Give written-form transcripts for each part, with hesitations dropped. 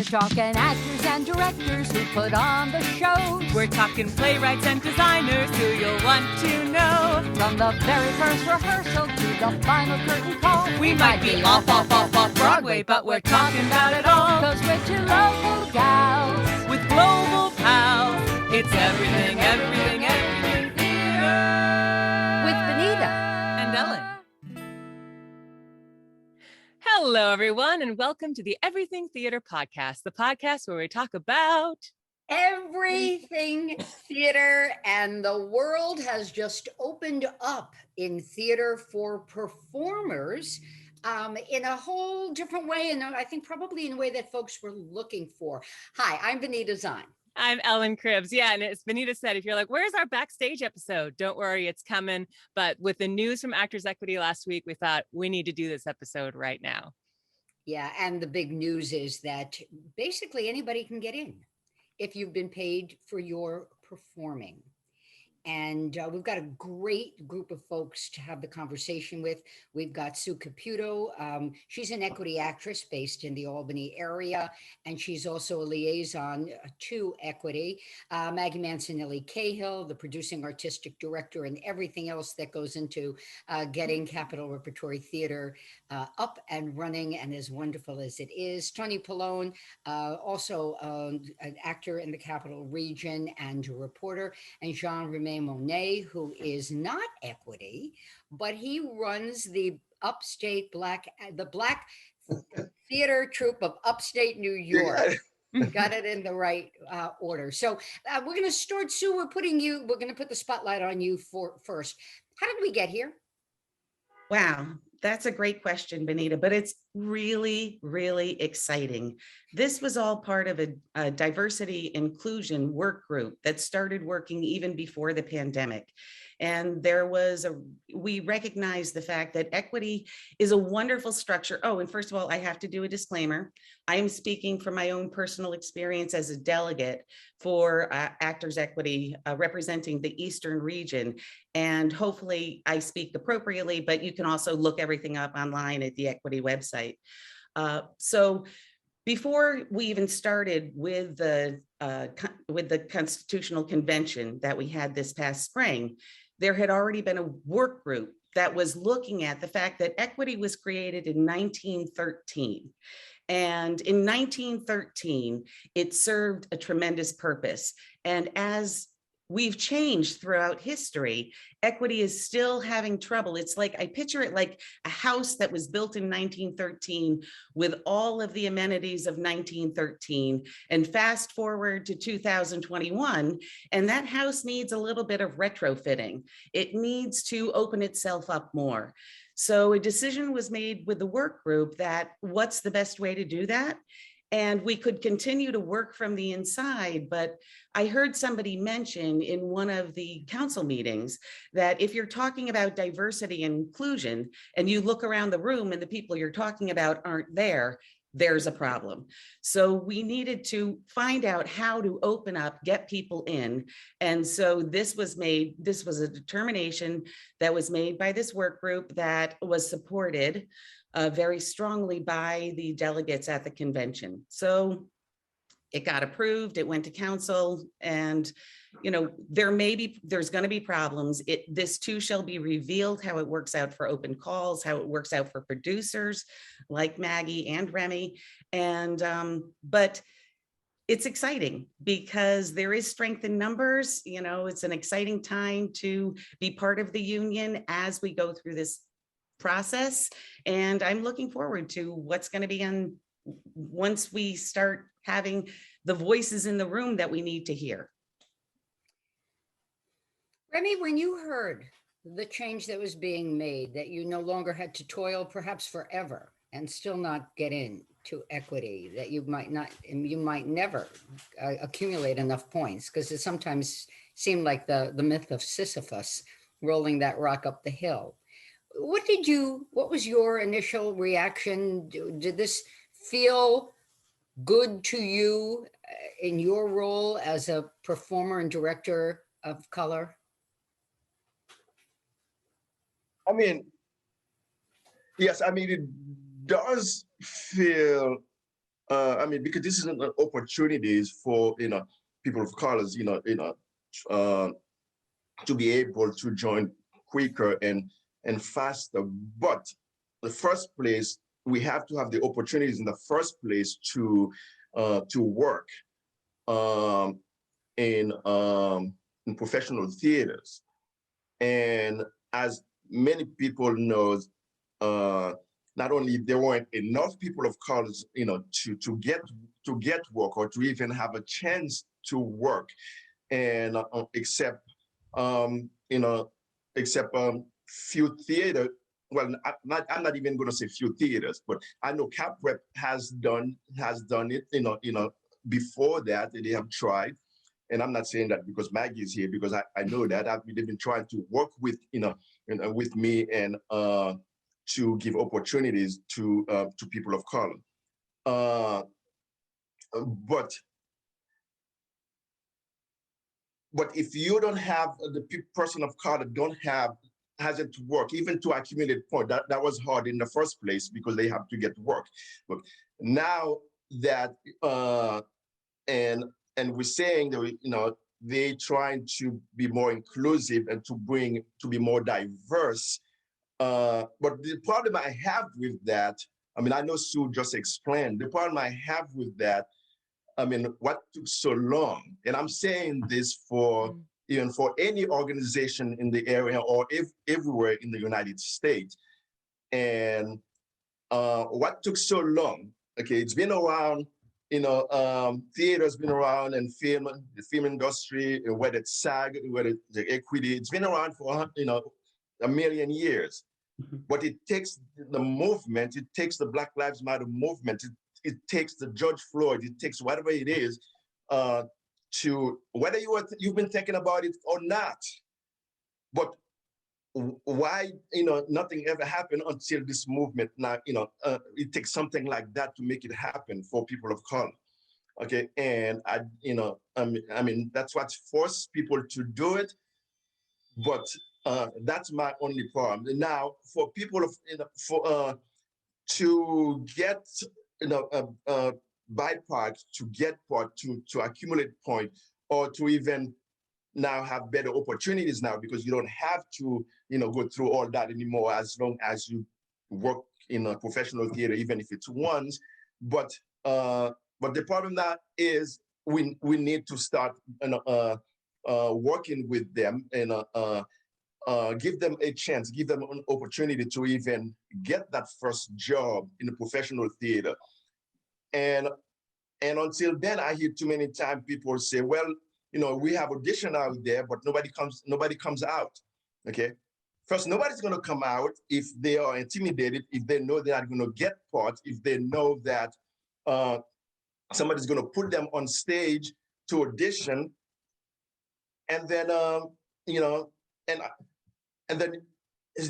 talking actors and directors who put on the shows. We're talking playwrights and designers who you'll want to know. From the very first rehearsal to the final curtain call. We might be off Broadway, but we're talking about it all. 'Cause we're two local gals with global pals. It's everything theater. with Benita And Ellen. Hello, everyone, and welcome to the Everything Theater Podcast, the podcast where we talk about everything theater, and the world has just opened up in theater for performers in a whole different way, and I think probably in a way that folks were looking for. Hi, I'm Benita Zahn. I'm Ellen Cribbs. Yeah, and as Benita said, if you're like, where's our backstage episode? Don't worry, it's coming. But with the news from Actors Equity last week, we thought we need to do this episode right now. Yeah, and the big news is that basically anybody can get in if you've been paid for your performing. And we've got a great group of folks to have the conversation with. We've got Sue Caputo. She's an equity actress based in the Albany area, and she's also a liaison to equity. Maggie Mancinelli-Cahill, the producing artistic director, and everything else that goes into getting Capital Repertory Theatre up and running and as wonderful as it is. Tony Pallone, also an actor in the Capital Region and a reporter, and Jean-Remy Monnay, who is not equity, but he runs the Upstate Black Theater Troupe of Upstate New York. Got it in the right order. So we're going to start, Sue. We're going to put the spotlight on you first. How did we get here? Wow, that's a great question, Benita, but it's really, really exciting. This was all part of a diversity inclusion work group that started working even before the pandemic. And we recognize the fact that equity is a wonderful structure. Oh, and first of all, I have to do a disclaimer. I am speaking from my own personal experience as a delegate for Actors Equity representing the Eastern region. And hopefully I speak appropriately, but you can also look everything up online at the equity website. So before we even started with the Constitutional Convention that we had this past spring, there had already been a work group that was looking at the fact that equity was created in 1913. And in 1913, it served a tremendous purpose. And as we've changed throughout history, equity is still having trouble. It's like, I picture it like a house that was built in 1913 with all of the amenities of 1913, and fast forward to 2021, and that house needs a little bit of retrofitting. It needs to open itself up more. So a decision was made with the work group that what's the best way to do that? And we could continue to work from the inside, but I heard somebody mention in one of the council meetings that if you're talking about diversity and inclusion and you look around the room and the people you're talking about aren't there, there's a problem. So we needed to find out how to open up, get people in. And so this was a determination that was made by this work group that was supported very strongly by the delegates at the convention. So it got approved, it went to council, and there's going to be problems. This too shall be revealed, how it works out for open calls, how it works out for producers like Maggie and Remy. And but it's exciting because there is strength in numbers. It's an exciting time to be part of the union as we go through this process, and I'm looking forward to what's going to be on once we start having the voices in the room that we need to hear. Remy, when you heard the change that was being made, that you no longer had to toil perhaps forever and still not get into equity, that you might never accumulate enough points, because it sometimes seemed like the myth of Sisyphus rolling that rock up the hill. What was your initial reaction? Did this feel good to you in your role as a performer and director of color? Yes, it does feel I mean, because this is an opportunities for, people of colors, to be able to join quicker and faster. But the first place, we have to have the opportunities in the first place to work in professional theaters. And as many people know, not only there weren't enough people of colors, to get work or to even have a chance to work, and except few theater. Well, I'm not even going to say few theaters, but I know Cap Rep has done it, before that they have tried. And I'm not saying that because Maggie is here, because I know that they've been trying to work with, with me and to give opportunities to people of color. But if you don't have the person of color hasn't worked, even to accumulate point, that was hard in the first place because they have to get work. But now that and we're saying that they trying to be more inclusive and to be more diverse. But the problem I have with that, I mean, I know Sue just explained, the problem I have with that, I mean, what took so long? And I'm saying this for even for any organization in the area or everywhere in the United States. And what took so long? Okay, it's been around, theater's been around, and the film industry, whether it's SAG, whether it's the equity, it's been around for, a million years. But it takes the movement, it takes the Black Lives Matter movement, it takes the George Floyd, it takes whatever it is, to whether you've been thinking about it or not. But why, nothing ever happened until this movement now, it takes something like that to make it happen for people of color. Okay, and I mean, that's what forced people to do it. But that's my only problem. Now, for people to get, buy parts, to get part, to accumulate point, or to even now have better opportunities now, because you don't have to, go through all that anymore as long as you work in a professional theater, even if it's once. But the problem now is we need to start working with them and give them a chance, give them an opportunity to even get that first job in the professional theater. And until then, I hear too many times people say, well, we have audition out there, but nobody comes out. Okay. First, nobody's going to come out if they are intimidated, if they know they're not going to get part, if they know that somebody's going to put them on stage to audition, and then and then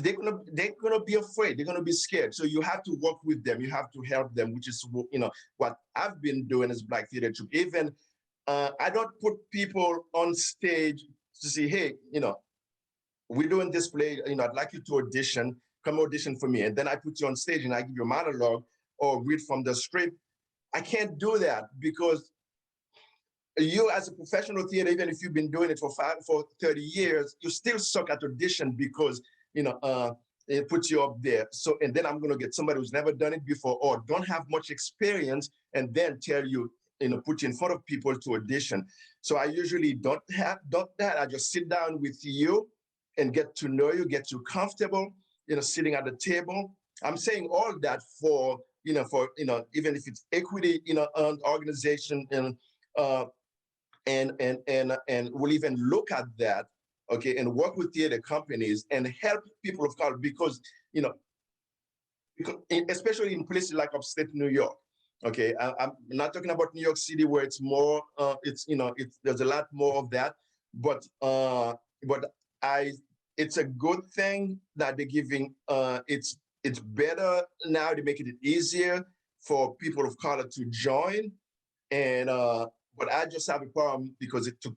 they're gonna be afraid. They're gonna be scared. So you have to work with them. You have to help them, which is what I've been doing as Black Theater Troupe. Even I don't put people on stage to say, hey, we're doing this play. I'd like you to audition. Come audition for me, and then I put you on stage and I give you a monologue or read from the script. I can't do that because you, as a professional theater, even if you've been doing it for 30 years, you still suck at audition because it puts you up there. So, and then I'm going to get somebody who's never done it before or don't have much experience, and then tell you, put you in front of people to audition. So I usually don't that. I just sit down with you and get to know you, get you comfortable, sitting at the table. I'm saying all that for even if it's equity, organization and we'll even look at that, okay, and work with theater companies and help people of color because especially in places like upstate New York, okay, I'm not talking about New York City where it's more, there's a lot more of that, but it's a good thing that they're giving. It's better now to make it easier for people of color to join, and but I just have a problem because it took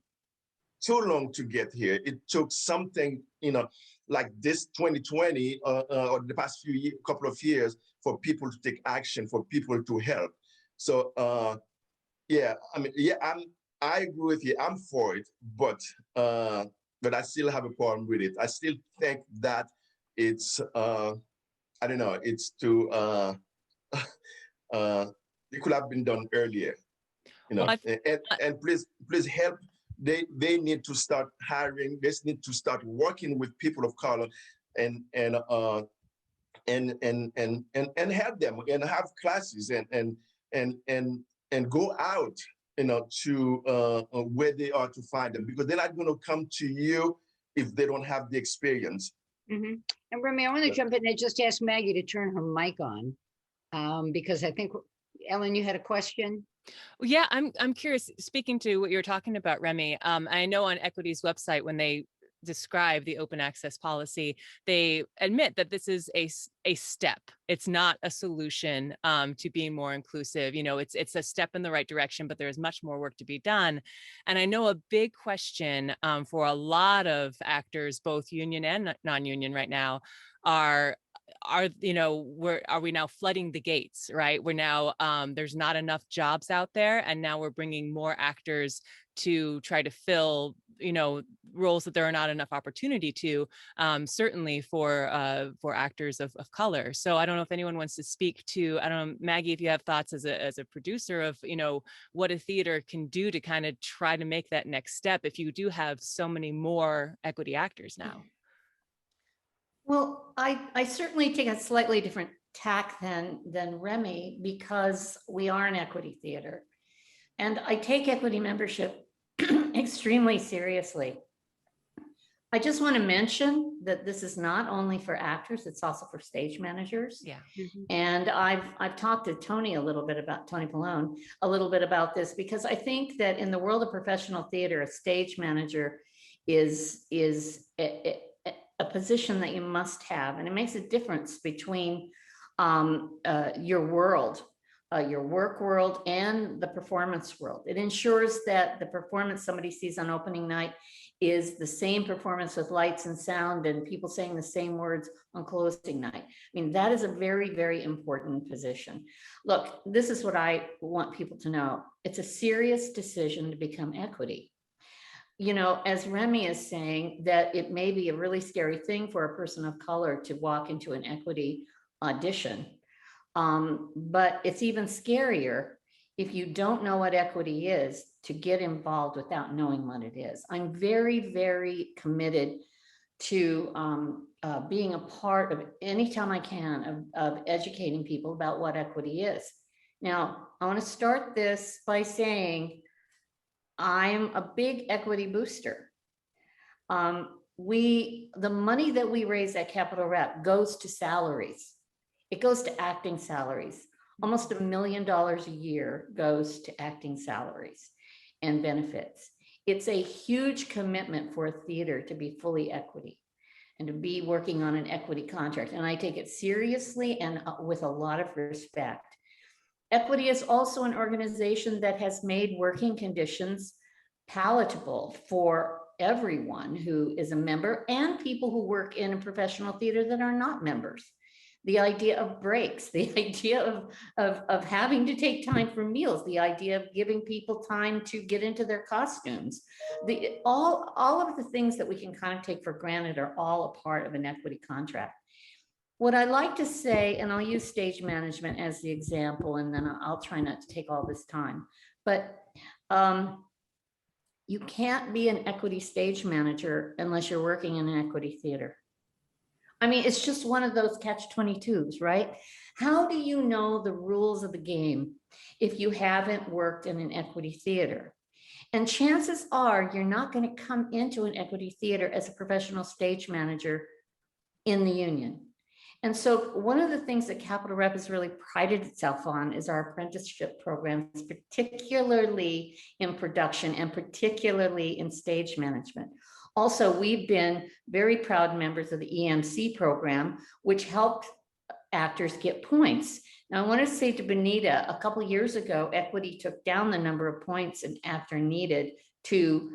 too long to get here. It took something, like this 2020 or the past couple of years for people to take action, for people to help. So yeah, I mean, yeah, I agree with you. I'm for it, but I still have a problem with it. I still think that it's I don't know, it's too it could have been done earlier, you know. Well, And please help. They need to start hiring. They need to start working with people of color, and help them and have classes and go out, you know, to where they are to find them, because they're not going to come to you if they don't have the experience. Mm-hmm. And Remy, I want to jump in and just ask Maggie to turn her mic on, because I think, Ellen, you had a question? Yeah, I'm curious, speaking to what you're talking about, Remy. I know on Equity's website, when they describe the open access policy, they admit that this is a step. It's not a solution to being more inclusive. You know, it's a step in the right direction, but there's much more work to be done. And I know a big question for a lot of actors, both union and non-union right now, are we now flooding the gates, right? We're now there's not enough jobs out there, and now we're bringing more actors to try to fill, you know, roles that there are not enough opportunity to, certainly for actors of color. So I don't know if anyone wants to speak to, I don't know, Maggie, if you have thoughts as a producer of, you know, what a theater can do to kind of try to make that next step if you do have so many more equity actors now. Well, I certainly take a slightly different tack than Remy, because we are an equity theater. And I take equity membership extremely seriously. I just want to mention that this is not only for actors, it's also for stage managers. Yeah. And I've talked to Tony Pallone a little bit about this, because I think that in the world of professional theater, a stage manager is a position that you must have, and it makes a difference between your world, your work world, and the performance world. It ensures that the performance somebody sees on opening night is the same performance with lights and sound and people saying the same words on closing night. I mean, that is a very, very important position. Look, this is what I want people to know. It's a serious decision to become equity. You know, as Remy is saying, that it may be a really scary thing for a person of color to walk into an equity audition. But it's even scarier if you don't know what equity is, to get involved without knowing what it is. I'm very, very committed to being a part of, anytime I can, of educating people about what equity is. Now, I want to start this by saying I'm a big equity booster. The money that we raise at Capital Rep goes to salaries. It goes to acting salaries. Almost $1 million a year goes to acting salaries and benefits. It's a huge commitment for a theater to be fully equity and to be working on an equity contract. And I take it seriously and with a lot of respect. Equity is also an organization that has made working conditions palatable for everyone who is a member and people who work in a professional theater that are not members. The idea of breaks, the idea of having to take time for meals, the idea of giving people time to get into their costumes, all of the things that we can kind of take for granted are all a part of an equity contract. What I like to say, and I'll use stage management as the example, and then I'll try not to take all this time, but you can't be an equity stage manager unless you're working in an equity theater. I mean, it's just one of those catch-22s, right? How do you know the rules of the game if you haven't worked in an equity theater? And chances are you're not going to come into an equity theater as a professional stage manager in the union. And so one of the things that Capital Rep has really prided itself on is our apprenticeship programs, particularly in production and particularly in stage management. Also, we've been very proud members of the EMC program, which helped actors get points. Now, I want to say to Benita, a couple of years ago, Equity took down the number of points an actor needed to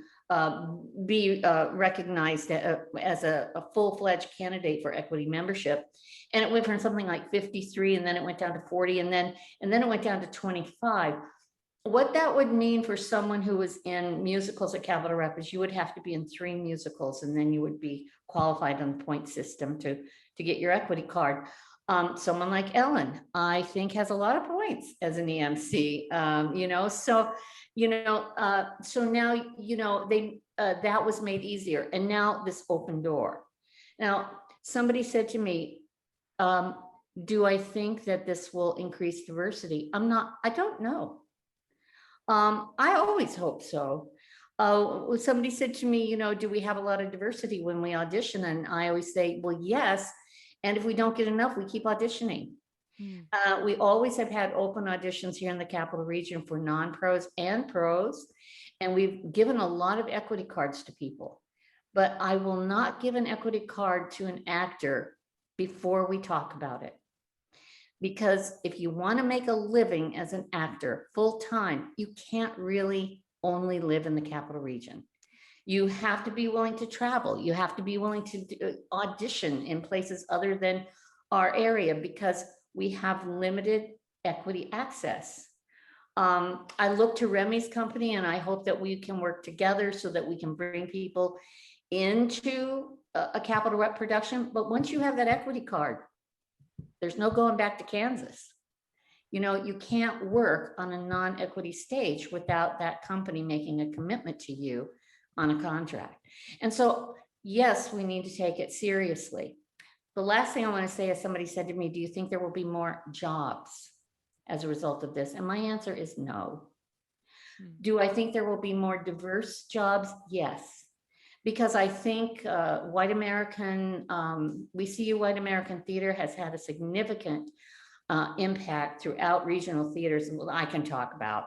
be recognized as a full-fledged candidate for equity membership. And it went from something like 53, and then it went down to 40, and then it went down to 25. What that would mean for someone who was in musicals at Capital Rep is you would have to be in 3 musicals, and then you would be qualified on the point system to get your equity card. Someone like Ellen, I think, has a lot of points as an EMC, so now, that was made easier. And now this open door. Now, somebody said to me, do I think that this will increase diversity? I don't know. I always hope so. Somebody said to me, do we have a lot of diversity when we audition? And I always say, well, yes. And if we don't get enough, we keep auditioning. We always have had open auditions here in the Capital Region for non-pros and pros. And we've given a lot of equity cards to people. But I will not give an equity card to an actor before we talk about it. Because if you want to make a living as an actor full-time, you can't really only live in the Capital Region. You have to be willing to travel. You have to be willing to audition in places other than our area, because we have limited equity access. I look to Remy's company, and I hope that we can work together so that we can bring people into a Capital Rep production. But once you have that equity card, there's no going back to Kansas. You can't work on a non-equity stage without that company making a commitment to you on a contract. And so, yes, we need to take it seriously. The last thing I want to say is, somebody said to me, do you think there will be more jobs as a result of this? And my answer is no. Do I think there will be more diverse jobs? Yes. Because I think White American, WeCU White American Theater has had a significant impact throughout regional theaters, and I can talk about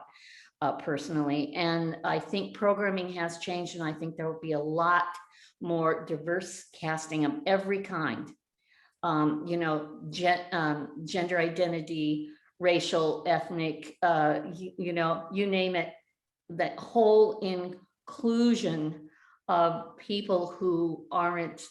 personally. And I think programming has changed, and I think there will be a lot more diverse casting of every kind. Gender identity, racial, ethnic, you name it, that whole inclusion of people who aren't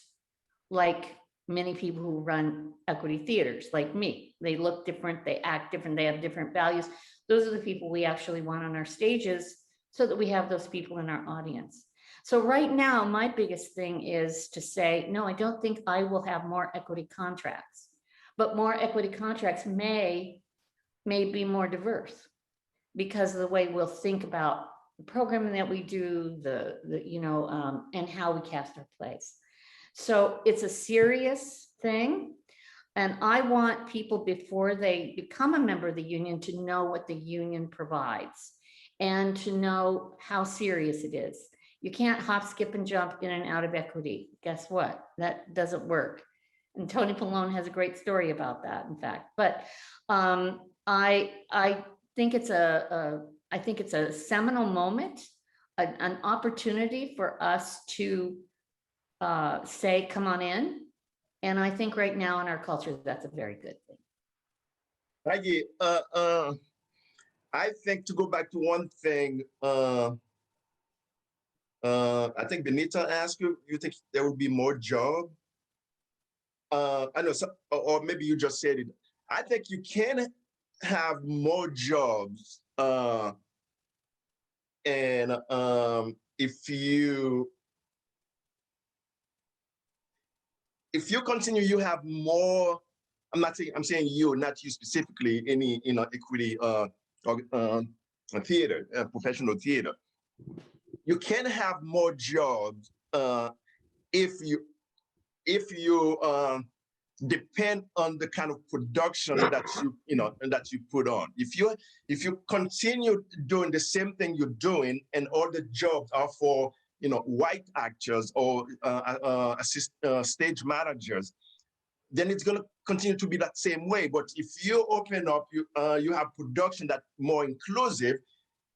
like many people who run equity theaters like me. They look different, they act different, they have different values. Those are the people we actually want on our stages, so that we have those people in our audience. So right now, my biggest thing is to say, no, I don't think I will have more equity contracts, but more equity contracts may be more diverse because of the way we'll think about the programming that we do, and how we cast our plays. So it's a serious thing. And I want people, before they become a member of the union, to know what the union provides and to know how serious it is. You can't hop, skip, and jump in and out of equity. Guess what? That doesn't work. And Tony Pallone has a great story about that, in fact. But I think it's a seminal moment, an opportunity for us to say, come on in. And I think right now in our culture, that's a very good thing. Maggie, I think, to go back to one thing, I think Benita asked you think there will be more job? I know, or maybe you just said it. I think you can have more jobs, and if you continue, you have more. I'm saying you, not you specifically, any equity theater, professional theater. You can have more jobs if you depend on the kind of production that you put on. If you continue doing the same thing you're doing, and all the jobs are for white actors or stage managers, then it's going to continue to be that same way. But if you open up, you have production that's more inclusive,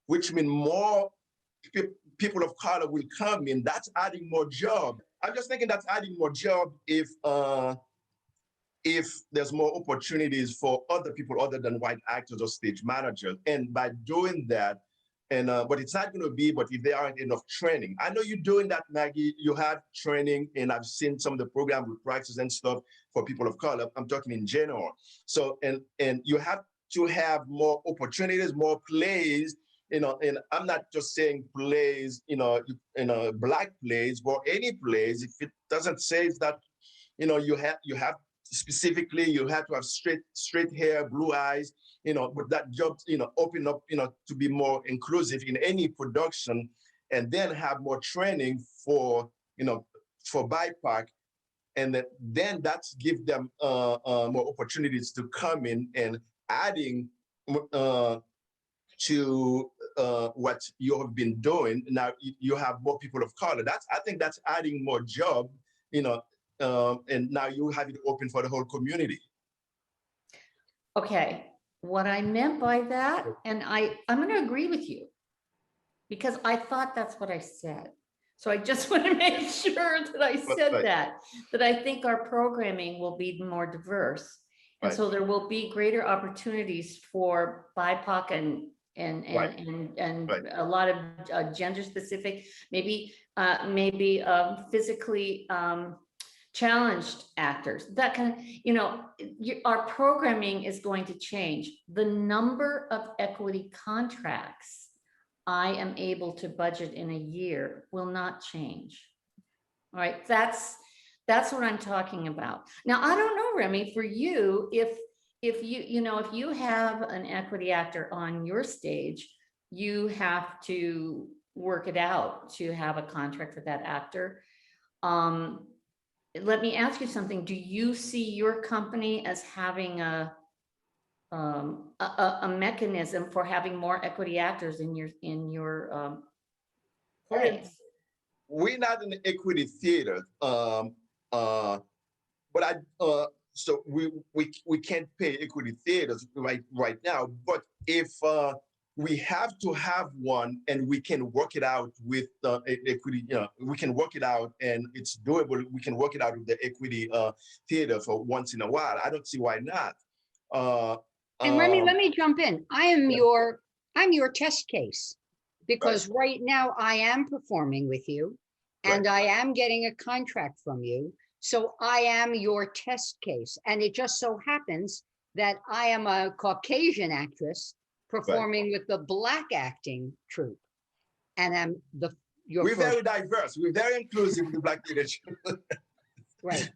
which means more people of color will come in. That's adding more job. I'm just thinking that's adding more job if there's more opportunities for other people other than white actors or stage managers. And by doing that, but it's not going to be, but if there aren't enough training. I know you're doing that, Maggie. You have training, and I've seen some of the programs with practice and stuff for people of color. I'm talking in general. So, and you have to have more opportunities, more plays, and I'm not just saying plays, black plays, but any plays. If it doesn't say that, you have specifically, you have to have straight hair, blue eyes, but that job, open up, to be more inclusive in any production, and then have more training for BIPOC, and then that's give them more opportunities to come in and adding to what you have been doing. Now you have more people of color. I think that's adding more job, and now you have it open for the whole community. Okay, what I meant by that, and I'm going to agree with you, because I thought that's what I said. So I just want to make sure that I said Right. that I think our programming will be more diverse. And Right. so there will be greater opportunities for BIPOC and Right. Right. a lot of gender specific, maybe physically challenged actors, that kind of, our programming is going to change. The number of equity contracts I am able to budget in a year will not change. All right, that's what I'm talking about. Now, I don't know, Remy, for you, if you have an equity actor on your stage, you have to work it out to have a contract with that actor. Let me ask you something. Do you see your company as having a mechanism for having more equity actors in your plays? We're not in the equity theater, but so we can't pay equity theaters right now. But if we have to have one, and we can work it out with the equity, we can work it out, and it's doable. We can work it out with the equity theater for once in a while. I don't see why not. And Remy, let me jump in. I'm your test case, because right now I am performing with you, and I am getting a contract from you. So I am your test case. And it just so happens that I am a Caucasian actress performing with the Black acting troupe. And I'm we're very diverse. We're very inclusive with the Black theater. Right.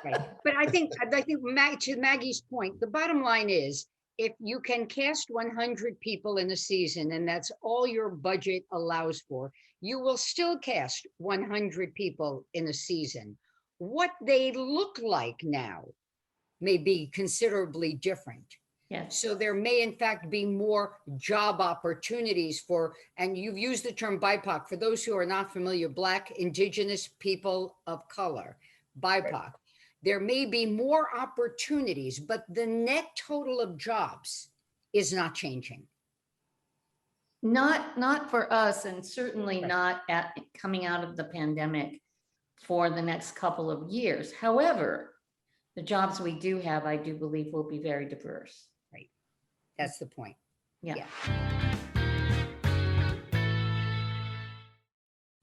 Right. But I think to Maggie's point, the bottom line is, if you can cast 100 people in a season, and that's all your budget allows for, you will still cast 100 people in a season. What they look like now may be considerably different. Yes. So there may in fact be more job opportunities for, and you've used the term BIPOC, for those who are not familiar, Black, Indigenous people of color, BIPOC. Right. There may be more opportunities, but the net total of jobs is not changing. Not for us, and certainly not coming out of the pandemic for the next couple of years. However, the jobs we do have, I do believe, will be very diverse. Right. That's the point. Yeah.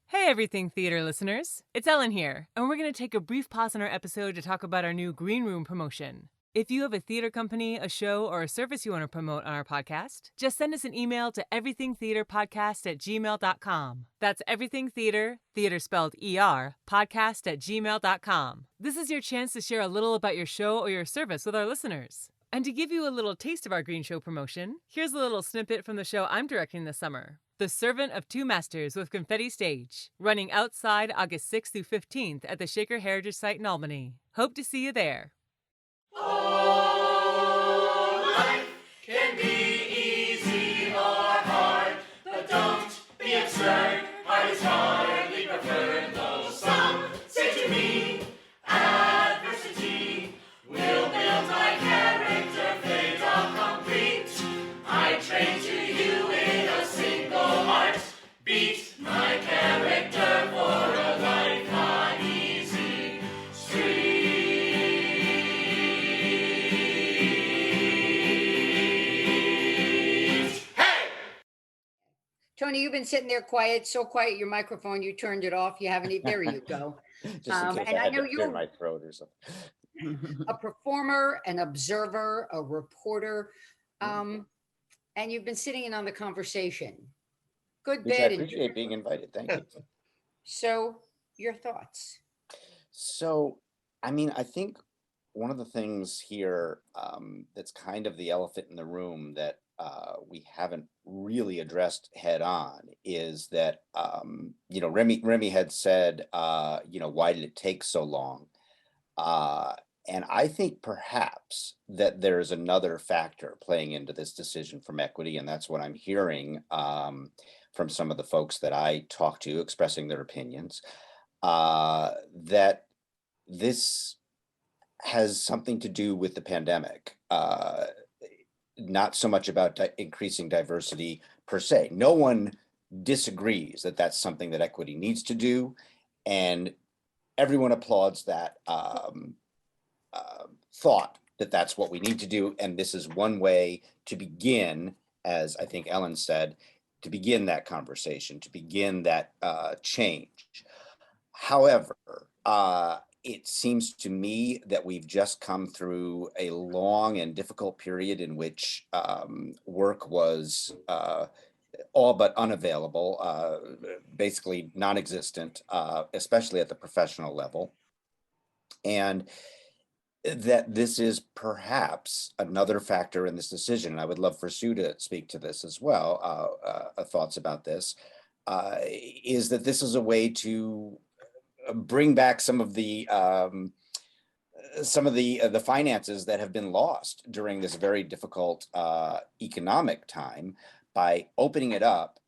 Hey, Everything Theater listeners. It's Ellen here, and we're going to take a brief pause in our episode to talk about our new Green Room promotion. If you have a theater company, a show, or a service you want to promote on our podcast, just send us an email to everythingtheaterpodcast@gmail.com. That's everythingtheater, theater spelled ER, podcast@gmail.com. This is your chance to share a little about your show or your service with our listeners. And to give you a little taste of our Green Show promotion, here's a little snippet from the show I'm directing this summer, The Servant of Two Masters with Confetti Stage, running outside August 6th through 15th at the Shaker Heritage Site in Albany. Hope to see you there. Oh, life can be easy or hard, but don't be absurd. Hard is hardly preferred, though some say to me, adversity will build my character, fate all complete. I train to you in a single heartbeat, my character for a life on easy street. Tony, you've been sitting there quiet, so quiet, your microphone, you turned it off. You haven't, there you go. Just in case And I I had know to clear you're my throat or something. a performer, an observer, a reporter, and you've been sitting in on the conversation. Good Which I bit. appreciate being invited. Thank you. So your thoughts? So, I mean, I think one of the things here that's kind of the elephant in the room that we haven't really addressed head on is that, you know, Remy had said, you know, why did it take so long? And I think perhaps that there's another factor playing into this decision from equity, and that's what I'm hearing from some of the folks that I talk to expressing their opinions, that this has something to do with the pandemic, not so much about increasing diversity per se. No one disagrees that that's something that equity needs to do, and everyone applauds that thought that that's what we need to do, and this is one way to begin, as I think Ellen said, to begin that conversation, to begin that change. However, it seems to me that we've just come through a long and difficult period in which work was all but unavailable, basically non-existent, especially at the professional level. And that this is perhaps another factor in this decision. And I would love for Sue to speak to this as well, thoughts about this, is that this is a way to bring back some of the finances that have been lost during this very difficult economic time by opening it up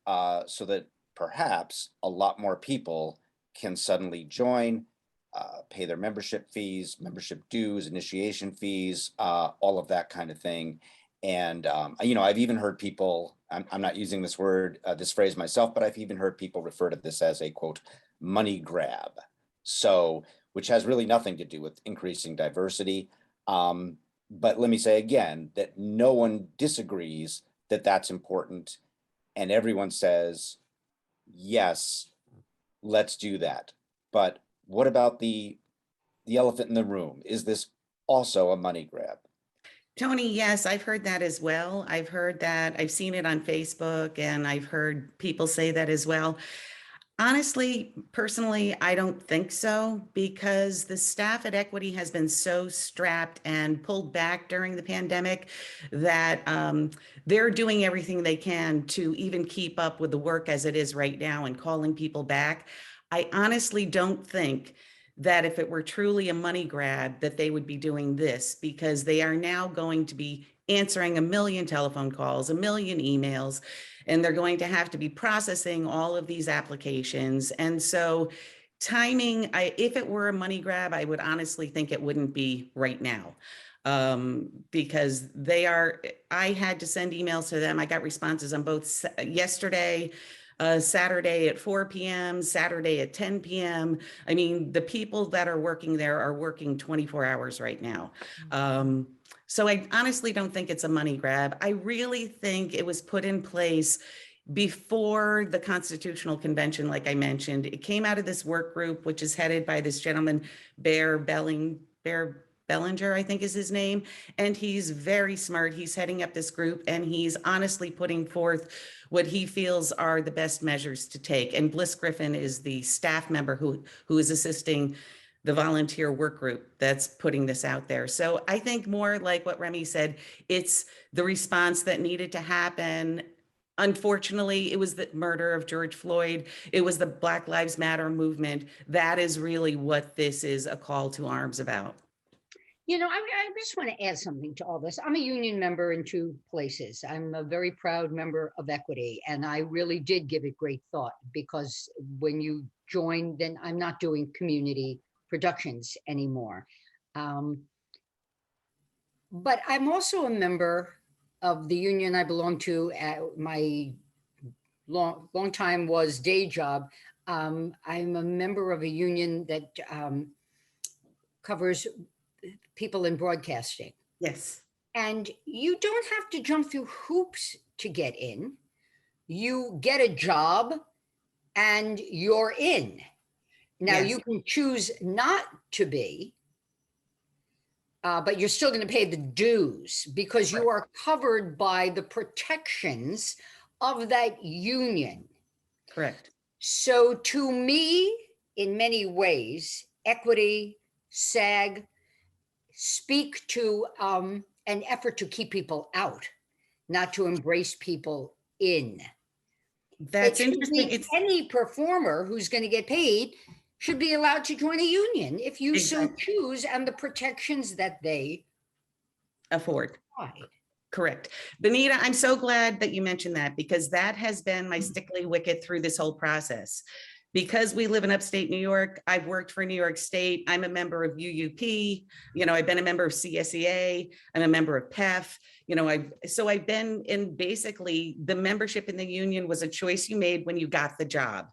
so that perhaps a lot more people can suddenly join, pay their membership fees, membership dues, initiation fees, all of that kind of thing. And, you know, I've even heard people, I'm not using this word, this phrase myself, but I've even heard people refer to this as a quote, money grab. So, which has really nothing to do with increasing diversity. But let me say again, that no one disagrees that that's important. And everyone says, yes, let's do that. But what about the elephant in the room? Is this also a money grab? Tony, yes, I've heard that as well. I've heard that. I've seen it on Facebook, and I've heard people say that as well. Honestly, personally, I don't think so, because the staff at Equity has been so strapped and pulled back during the pandemic that they're doing everything they can to even keep up with the work as it is right now and calling people back. I honestly don't think that if it were truly a money grab that they would be doing this, because they are now going to be answering 1 million telephone calls, 1 million emails, and they're going to have to be processing all of these applications. And so timing, if it were a money grab, I would honestly think it wouldn't be right now. Because I had to send emails to them. I got responses on both yesterday, Saturday at 4 p.m., Saturday at 10 p.m. I mean, the people that are working there are working 24 hours right now. So I honestly don't think it's a money grab. I really think it was put in place before the Constitutional Convention, like I mentioned. It came out of this work group, which is headed by this gentleman, Bear Bellinger, I think is his name. And he's very smart. He's heading up this group, and he's honestly putting forth what he feels are the best measures to take. And Bliss Griffin is the staff member who is assisting the volunteer work group that's putting this out there. So I think more like what Remy said, it's the response that needed to happen. Unfortunately, it was the murder of George Floyd. It was the Black Lives Matter movement. That is really what this is a call to arms about. You know, I just want to add something to all this. I'm a union member in 2 places. I'm a very proud member of Equity, and I really did give it great thought, because when you join, then I'm not doing community productions anymore. But I'm also a member of the union I belong to. My long time was day job. I'm a member of a union that covers people in broadcasting. Yes. And you don't have to jump through hoops to get in. you get a job and you're in. Now Yes. you can choose not to be, but you're still going to pay the dues because you are covered by the protections of that union. Correct. So to me, in many ways, equity, SAG, speak to an effort to keep people out, not to embrace people in. That's It should interesting. be It's any performer who's going to get paid should be allowed to join a union if you so Exactly. choose, and the protections that they afford. provide. Correct. Benita, I'm so glad that you mentioned that because that has been my stickly wicket through this whole process. Because we live in upstate New York, I've worked for New York State. I'm a member of UUP. You know, I've been a member of CSEA. I'm a member of PEF. You know, I've been in basically the membership in the union was a choice you made when you got the job.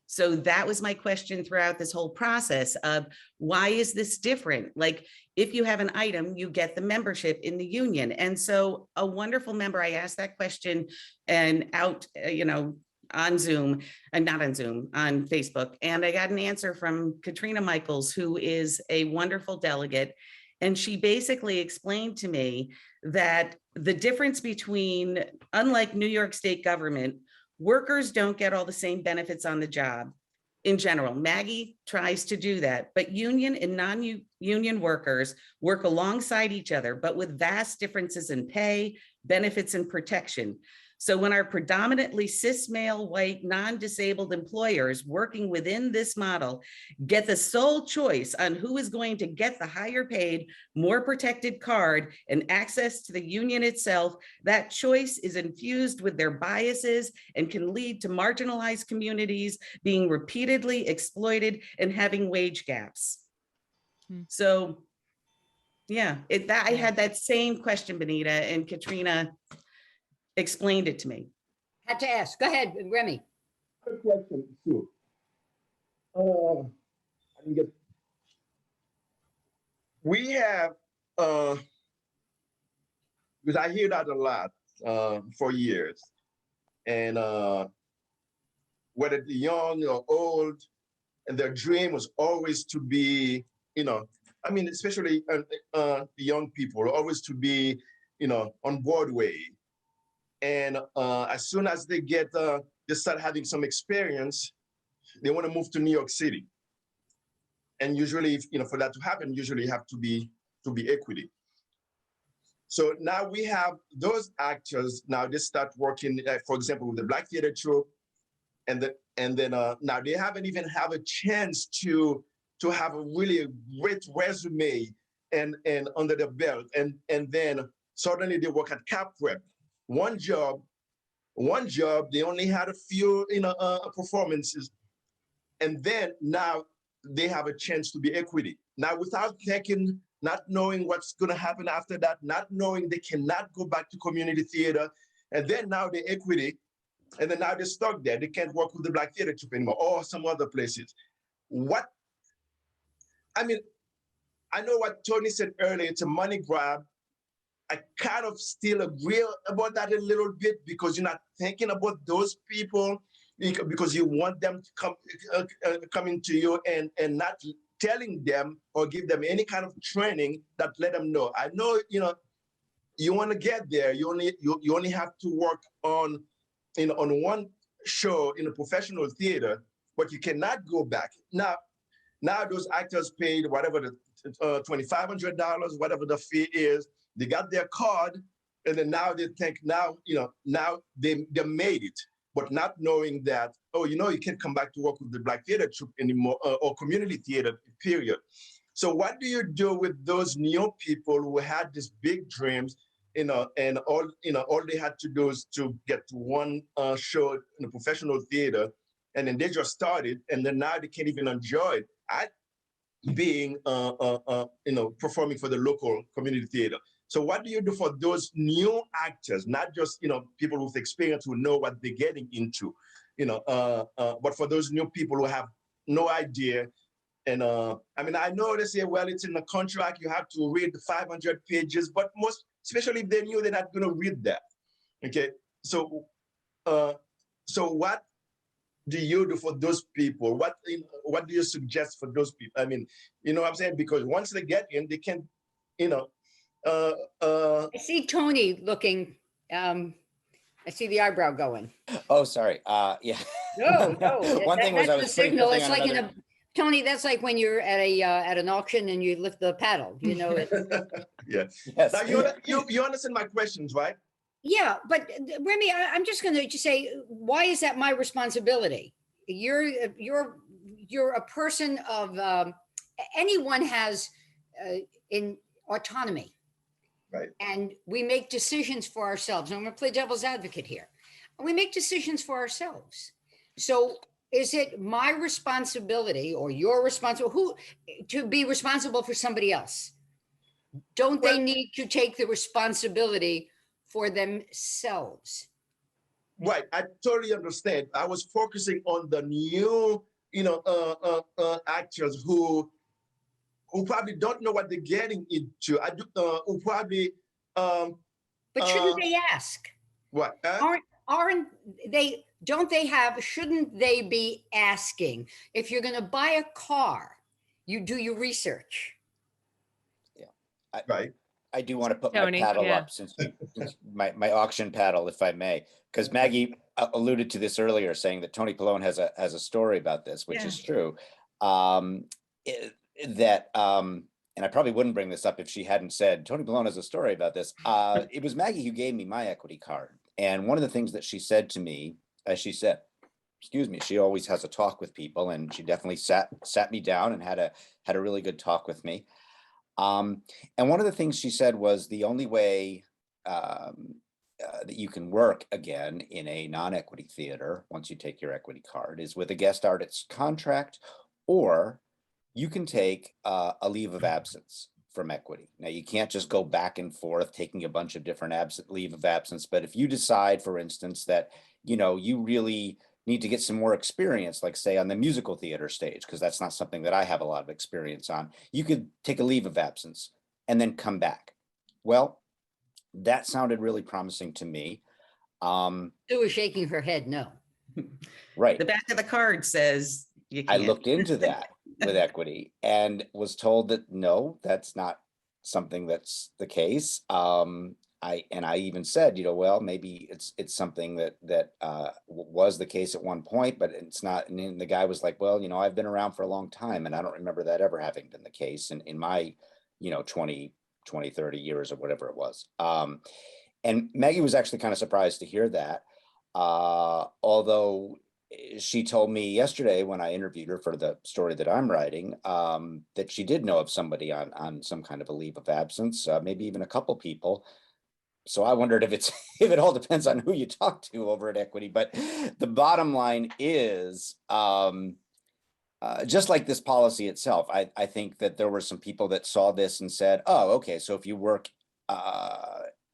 So that was my question throughout this whole process of why is this different? Like if you have an item, you get the membership in the union. And so a wonderful member, I asked that question and out, you know, on Zoom and not on Zoom, on Facebook. And I got an answer from Katrina Michaels, who is a wonderful delegate. And she basically explained to me that the difference between, unlike New York State government, workers don't get all the same benefits on the job in general. Maggie tries to do that, but union and non-union workers work alongside each other, but with vast differences in pay, benefits, and protection. So when our predominantly cis male, white, non-disabled employers working within this model get the sole choice on who is going to get the higher paid, more protected card and access to the union itself, that choice is infused with their biases and can lead to marginalized communities being repeatedly exploited and having wage gaps. So yeah, I had that same question, Benita, and Katrina explained it to me. Had to ask. Go ahead, Remy. Good question, Sue. I didn't get. We have, because I hear that a lot for years, and whether the young or old, and their dream was always to be, you know, I mean, especially the young people, always to be, you know, on Broadway. And as soon as they get, they start having some experience, they want to move to New York City. And usually, you know, for that to happen, usually you have to be equity. So now we have those actors. Now they start working, for example, with the Black Theater Troupe, and then now they haven't even have a chance to have a really great resume and under the belt, and then suddenly they work at Cap Rep. One job, they only had a few, you know, performances. And then now they have a chance to be equity. Now without thinking, not knowing what's gonna happen after that, not knowing they cannot go back to community theater. And then now they're equity, and then now they're stuck there. They can't work with the Black Theater Troupe anymore or some other places. I mean, I know what Tony said earlier, it's a money grab. I kind of still agree about that a little bit because you're not thinking about those people because you want them to come coming to you and not telling them or give them any kind of training that let them know. I know, you know, you want to get there. You only have to work on, you know, on one show in a professional theater, but you cannot go back. Now those actors paid whatever the $2,500, whatever the fee is. They got their card, and then now they think now they made it, but not knowing that, oh, you know, you can't come back to work with the Black Theater Troupe anymore or community theater, period. So what do you do with those new people who had these big dreams, you know, and all they had to do is to get to one show in a professional theater, and then they just started, and then now they can't even enjoy it at being, you know, performing for the local community theater. So what do you do for those new actors, not just, you know, people with experience who know what they're getting into, you know, but for those new people who have no idea. And I mean, I know they say, well, it's in the contract, you have to read the 500 pages, but most, especially if they knew they're not going to read that. Okay, so So what do you do for those people? What do you suggest for those people? I mean, you know what I'm saying? Because once they get in, they can, you know, I see Tony looking, I see the eyebrow going. Oh, sorry. Yeah. No, One thing was that's I the was putting signal. something It's on like another. Tony, that's like when you're at at an auction and you lift the paddle, you know. yeah. Yes. Now you understand my questions, right? Yeah, but Remy, I'm just going to just say, why is that my responsibility? You're a person of anyone has in autonomy, Right. and we make decisions for ourselves. And I'm going to play devil's advocate here. We make decisions for ourselves. So is it my responsibility or your responsibility to be responsible for somebody else? Don't they need to take the responsibility for themselves? Right, I totally understand. I was focusing on the new, you know, actors who probably don't know what they're getting into. Who probably. But shouldn't they ask? What? Aren't they? Don't they have? Shouldn't they be asking? If you're going to buy a car, you do your research. Yeah, right. I do want to put Tony, my paddle yeah. up since my auction paddle, if I may, because Maggie alluded to this earlier, saying that Tony Pallone has a story about this, which is true. And I probably wouldn't bring this up if she hadn't said Tony Pallone has a story about this. It was Maggie who gave me my equity card, and one of the things that she said to me, as she said, excuse me, she always has a talk with people, and she definitely sat me down and had a really good talk with me. And one of the things she said was the only way that you can work again in a non-equity theater once you take your equity card is with a guest artist contract, or you can take a leave of absence from equity. Now, you can't just go back and forth taking a bunch of different leave of absence, but if you decide, for instance, that you really need to get some more experience, like say on the musical theater stage, because that's not something that I have a lot of experience on, you could take a leave of absence and then come back. Well, that sounded really promising to me. Sue was shaking her head no. Right. The back of the card says you can't. I looked into that with equity and was told that no, that's not something that's the case. I even said, well, maybe it's something that was the case at one point, but it's not. And the guy was like, well, I've been around for a long time, and I don't remember that ever having been the case in my 20, 30 years or whatever it was. And Maggie was actually kind of surprised to hear that, although she told me yesterday when I interviewed her for the story that I'm writing, that she did know of somebody on some kind of a leave of absence, maybe even a couple people. So I wondered if it all depends on who you talk to over at Equity. But the bottom line is, just like this policy itself, I think that there were some people that saw this and said, oh, okay, so if you work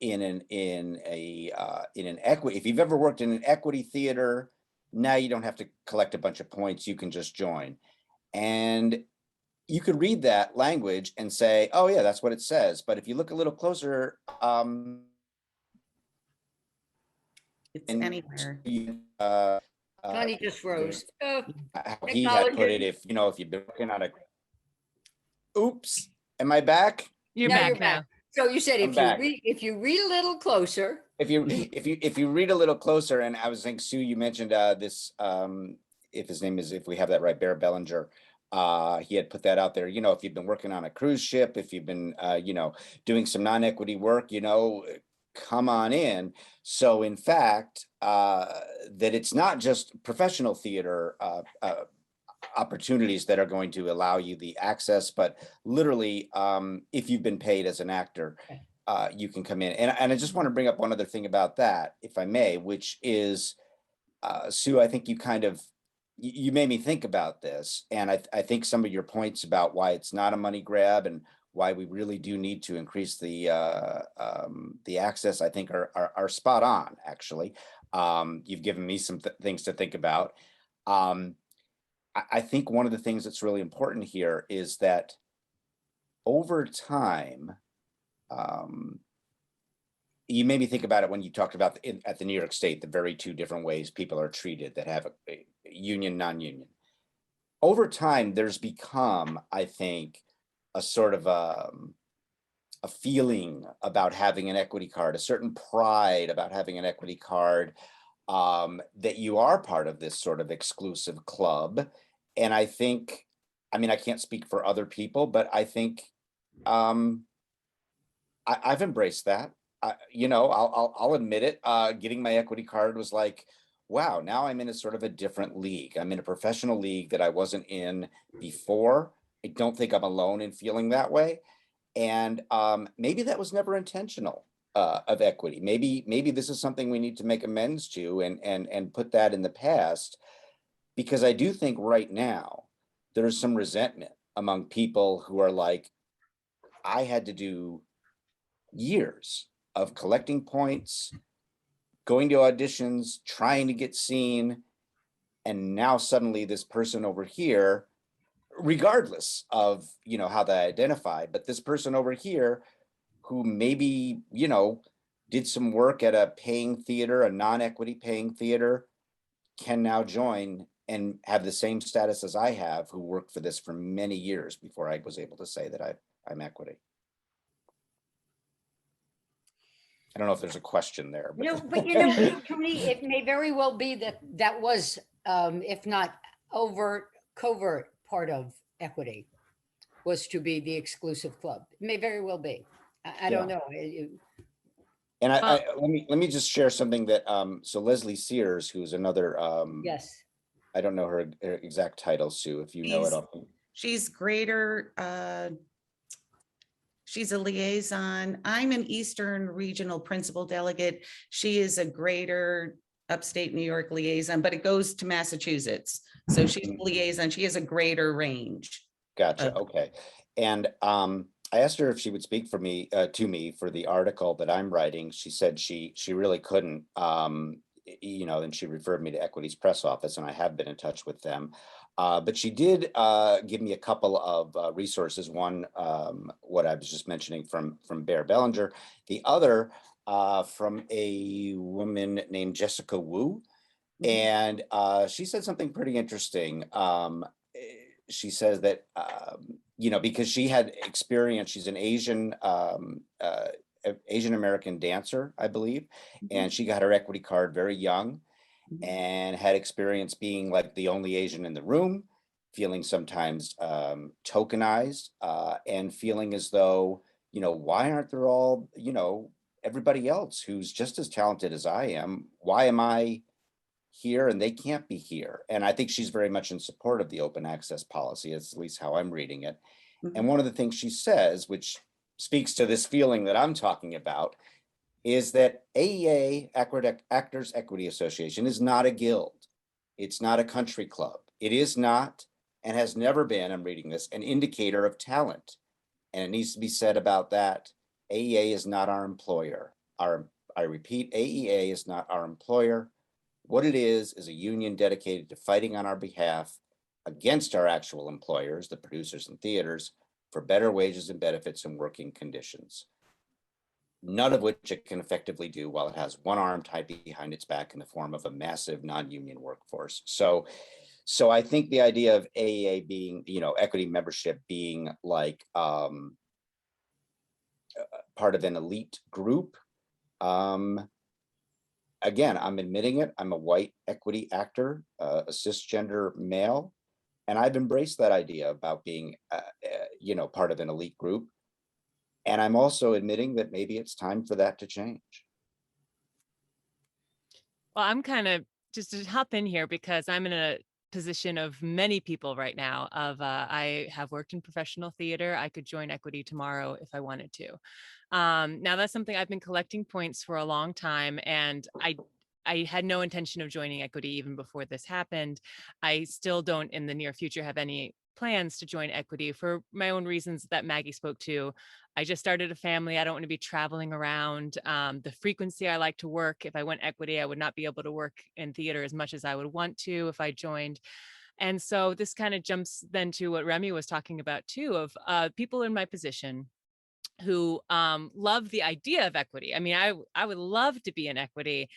in an equity, if you've ever worked in an equity theater, now you don't have to collect a bunch of points, you can just join. And you could read that language and say, oh yeah, that's what it says. But if you look a little closer, It's anywhere. Connie just froze. How he had put it, if you've been working on oops, am I back? You're Now back. So you said I'm if you read a little closer. If you read a little closer, and I was thinking, Sue, you mentioned this, if we have that right, Bear Bellinger, he had put that out there, if you've been working on a cruise ship, if you've been, doing some non-equity work, come on in. So in fact, that it's not just professional theater opportunities that are going to allow you the access, but literally, if you've been paid as an actor, you can come in. And I just want to bring up one other thing about that, if I may, which is, Sue, I think you made me think about this. And I think some of your points about why it's not a money grab and why we really do need to increase the access, I think are spot on, actually. You've given me some things to think about. I think one of the things that's really important here is that over time, you made me think about it when you talked about at the New York State, the very two different ways people are treated that have a union, non-union. Over time, there's become, I think, a sort of a feeling about having an equity card, a certain pride about having an equity card, that you are part of this sort of exclusive club. And I think, I mean, I can't speak for other people, but I think I've embraced that. You know, I'll admit it. Getting my equity card was like, wow, now I'm in a sort of a different league. I'm in a professional league that I wasn't in before. I don't think I'm alone in feeling that way. And maybe that was never intentional of equity. Maybe this is something we need to make amends to and put that in the past, because I do think right now there's some resentment among people who are like, I had to do years of collecting points, going to auditions, trying to get seen, and now suddenly this person over here, regardless of, you know, how they identify, but this person over here who maybe, you know, did some work at a paying theater, a non-equity paying theater, can now join and have the same status as I have, who worked for this for many years before I was able to say that I'm equity. I don't know if there's a question there, but No, but you know, Tony, it may very well be that that was, if not overt, covert part of equity, was to be the exclusive club. It may very well be. I don't know. and let me just share something that so Leslie Sears, who's another Yes. I don't know her exact title, Sue, if you know it. She's greater, she's a liaison. I'm an Eastern Regional Principal Delegate. She is a greater Upstate New York liaison, but it goes to Massachusetts. So she's a liaison. She has a greater range. Gotcha. Okay. And I asked her if she would speak for me to me for the article that I'm writing. She said she really couldn't, you know, and she referred me to Equity's press office, and I have been in touch with them. But she did give me a couple of resources. One, what I was just mentioning from Bear Bellinger. The other from a woman named Jessica Wu. And she said something pretty interesting. She says that, you know, because she had experience, she's an Asian American dancer, I believe, and she got her equity card very young and had experience being like the only Asian in the room, feeling sometimes tokenized, and feeling as though, you know, why aren't there all, you know, everybody else who's just as talented as I am? Why am I here and they can't be here? And I think she's very much in support of the open access policy, at least how I'm reading it. And one of the things she says, which speaks to this feeling that I'm talking about, is that AEA, Actors Equity Association, is not a guild. It's not a country club. It is not, and has never been, I'm reading this, an indicator of talent. And it needs to be said about that. AEA is not our employer. I repeat, AEA is not our employer. What it is a union dedicated to fighting on our behalf against our actual employers, the producers and theaters, for better wages and benefits and working conditions. None of which it can effectively do while it has one arm tied behind its back in the form of a massive non-union workforce. So I think the idea of AEA being, you know, equity membership being like part of an elite group, again, I'm admitting it. I'm a white equity actor, a cisgender male, and I've embraced that idea about being, you know, part of an elite group. And I'm also admitting that maybe it's time for that to change. Well, I'm kind of just to hop in here because I'm in a position of many people right now of I have worked in professional theater. I could join Equity tomorrow if I wanted to. Now that's something I've been collecting points for a long time, and I had no intention of joining Equity even before this happened. I still don't in the near future have any plans to join Equity for my own reasons that Maggie spoke to. I just started a family. I don't want to be traveling around. The frequency I like to work, if I went Equity, I would not be able to work in theater as much as I would want to if I joined. And so this kind of jumps then to what Remy was talking about too, of people in my position who love the idea of equity. I mean, I would love to be in equity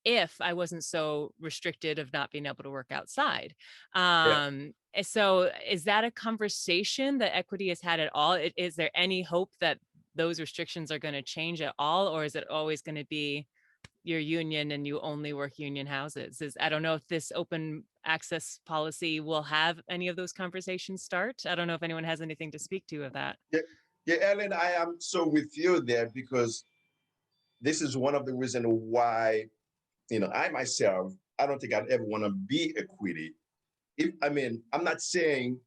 if I wasn't so restricted of not being able to work outside. And so is that a conversation that equity has had at all? Is there any hope that those restrictions are going to change at all? Or is it always going to be your union and you only work union houses? I don't know if this open access policy will have any of those conversations start. I don't know if anyone has anything to speak to of that. Yeah, Ellen, I am so with you there, because this is one of the reasons why, I myself, I don't think I'd ever want to be equity. I'm not saying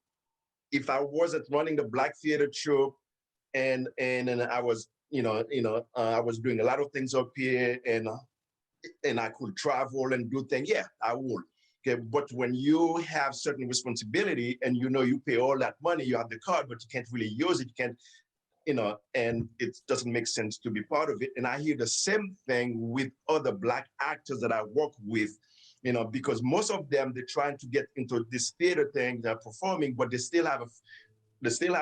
if I wasn't running the Black Theater Troupe and I was, I was doing a lot of things up here and I could travel and do things, yeah, I would. Okay, but when you have certain responsibility and you pay all that money, you have the card, but you can't really use it, you can't, and it doesn't make sense to be part of it. And I hear the same thing with other Black actors that I work with, because most of them, they're trying to get into this theater thing, they're performing, but they still have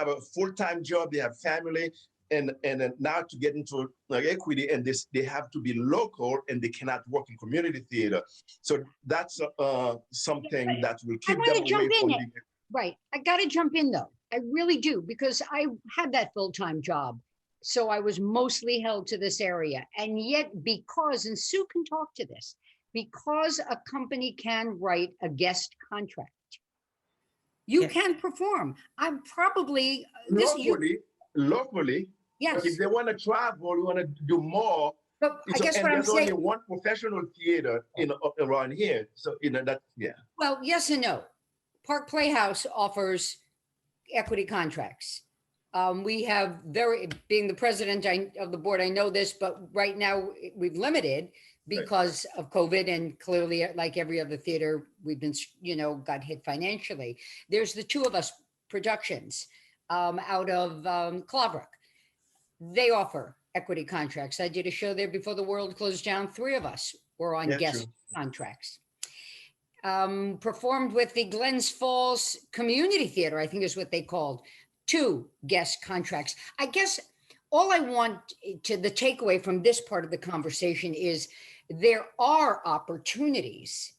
a full-time job, they have family, and now to get into equity, and they have to be local and they cannot work in community theater. So that's something that will keep them away from the. Right. I got to jump in though. I really do, because I had that full-time job. So I was mostly held to this area. And yet because, and Sue can talk to this, because a company can write a guest contract, you can perform. I'm probably locally. Yes. If they want to travel, you want to do more. But I guess what I'm there's saying, only one professional theater around here. So that, yeah. well, yes and no. Park Playhouse offers equity contracts. We have being the president of the board, I know this, but right now we've limited because of COVID, and clearly, like every other theater, we've been, got hit financially. There's the Two of Us Productions out of Clobrook. They offer equity contracts. I did a show there before the world closed down. 3 of us were on guest contracts. Performed with the Glens Falls Community Theater, I think is what they called, 2 guest contracts. I guess all I want the takeaway from this part of the conversation is there are opportunities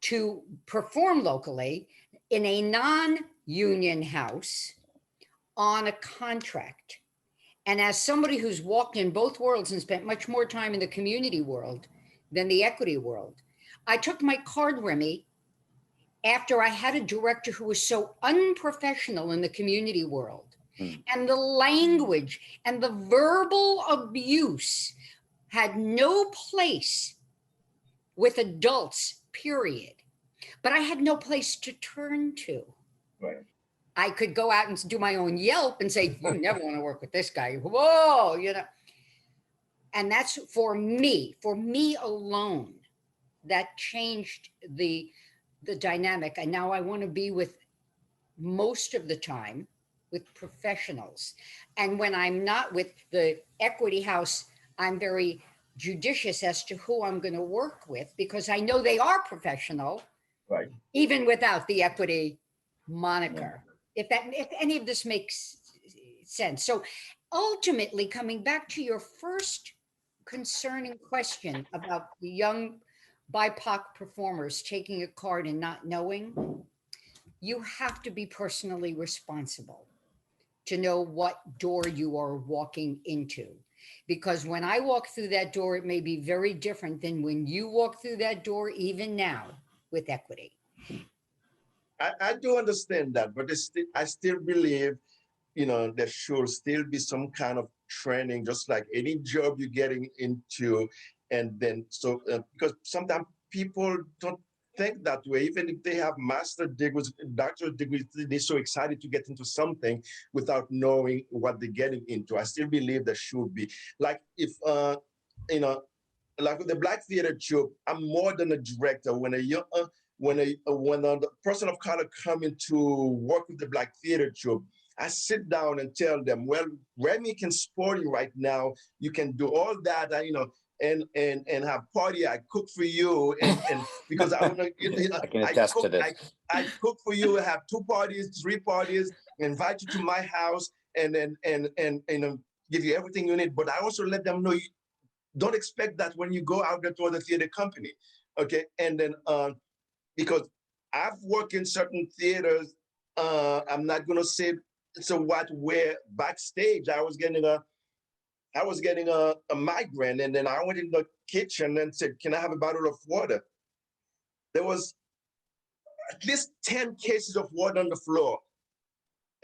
to perform locally in a non-union house on a contract. And as somebody who's walked in both worlds and spent much more time in the community world than the equity world, I took my card, Remy, after I had a director who was so unprofessional in the community world. And the language and the verbal abuse had no place with adults, period. But I had no place to turn to. Right. I could go out and do my own Yelp and say, you never want to work with this guy. Whoa, And that's for me alone, that changed the dynamic. And now I want to be with most of the time with professionals. And when I'm not with the equity house, I'm very judicious as to who I'm going to work with, because I know they are professional, Right. even without the equity moniker. If any of this makes sense. So ultimately, coming back to your first concerning question about the young BIPOC performers taking a card and not knowing, you have to be personally responsible to know what door you are walking into. Because when I walk through that door, it may be very different than when you walk through that door, even now with equity. I do understand that, but I still believe, there should still be some kind of training, just like any job you're getting into. And then, because sometimes people don't think that way, even if they have master's degrees, doctorate degrees, they're so excited to get into something without knowing what they're getting into. I still believe there should be, like if, like with the Black Theater Troupe, I'm more than a director. When a person of color coming to work with the Black Theater Troupe, I sit down and tell them, well, Remy can support you right now. You can do all that, and have party. I cook for you, and because I want to, I can attest to this. I cook for you. Have 2 parties, 3 parties. Invite you to my house, and give you everything you need, but I also let them know, don't expect that when you go out there to the theater company, okay? And then, because I've worked in certain theaters, I'm not gonna say where backstage I was getting a migraine, and then I went in the kitchen and said, "Can I have a bottle of water?" There was at least 10 cases of water on the floor.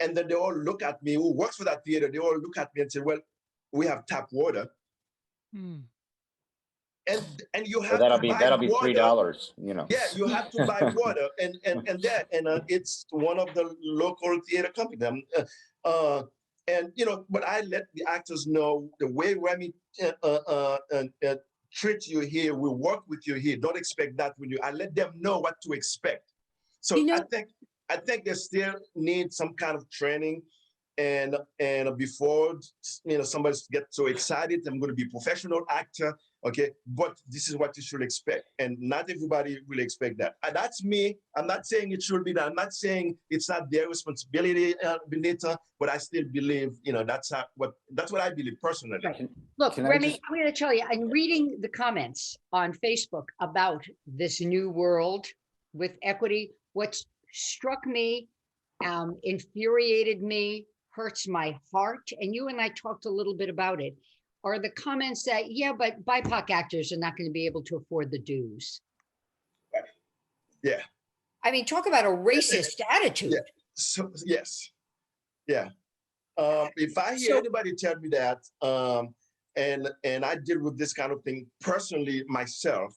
And then they all look at me, who works for that theater, they all look at me and say, "Well, we have tap water." And you have that'll to be buy water. $3, you know. Yeah, you have to buy water, and it's one of the local theater companies. And but I let the actors know the way Remy treats you here, we work with you here. Don't expect that when I let them know what to expect. So I think they still need some kind of training, and before somebody gets so excited, I'm going to be a professional actor. Okay, but this is what you should expect, and not everybody will expect that. And that's me. I'm not saying it should be that. I'm not saying it's not their responsibility, Benita, but I still believe, that's what I believe personally. Right. Look, Remy, I'm going to tell you, I'm reading the comments on Facebook about this new world with equity. What struck me, infuriated me, hurts my heart, and you and I talked a little bit about it, are the comments that, yeah, but BIPOC actors are not going to be able to afford the dues. Yeah. I mean, talk about a racist attitude. Yeah. So, yes. Yeah. If I hear anybody tell me that, and I deal with this kind of thing personally myself,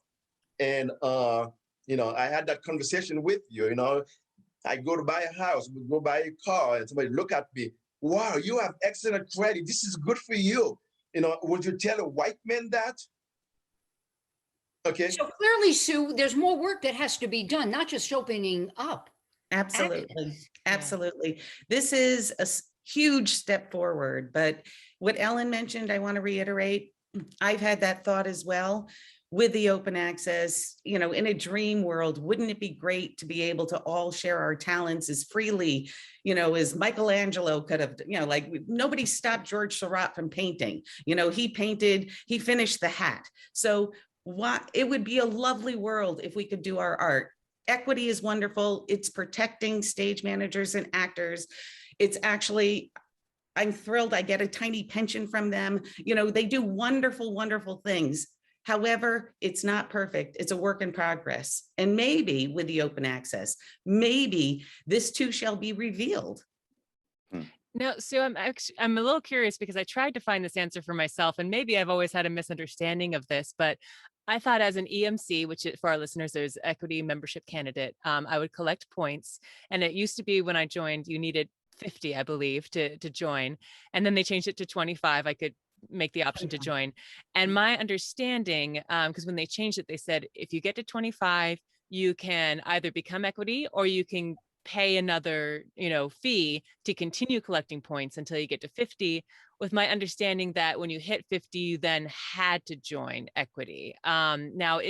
and I had that conversation with you, I go to buy a house, we go buy a car, and somebody look at me, "Wow, you have excellent credit. This is good for you." Would you tell a white man that? Okay. So clearly, Sue, there's more work that has to be done, not just opening up. Absolutely. Absolutely. This is a huge step forward, but what Ellen mentioned, I want to reiterate, I've had that thought as well. With the open access, in a dream world, wouldn't it be great to be able to all share our talents as freely, as Michelangelo could have, nobody stopped George Seurat from painting. He finished the hat. So it would be a lovely world if we could do our art. Equity is wonderful. It's protecting stage managers and actors. It's actually, I'm thrilled I get a tiny pension from them. They do wonderful, wonderful things. However, it's not perfect. It's a work in progress. And maybe with the open access, maybe this too shall be revealed. No, Sue, I'm a little curious because I tried to find this answer for myself, and maybe I've always had a misunderstanding of this, but I thought as an EMC, which for our listeners, there's equity membership candidate, I would collect points. And it used to be when I joined, you needed 50, I believe, to join. And then they changed it to 25. I could make the option to join. And my understanding, because when they changed it, they said, if you get to 25, you can either become equity or you can pay another, fee to continue collecting points until you get to 50, with my understanding that when you hit 50, you then had to join equity. Now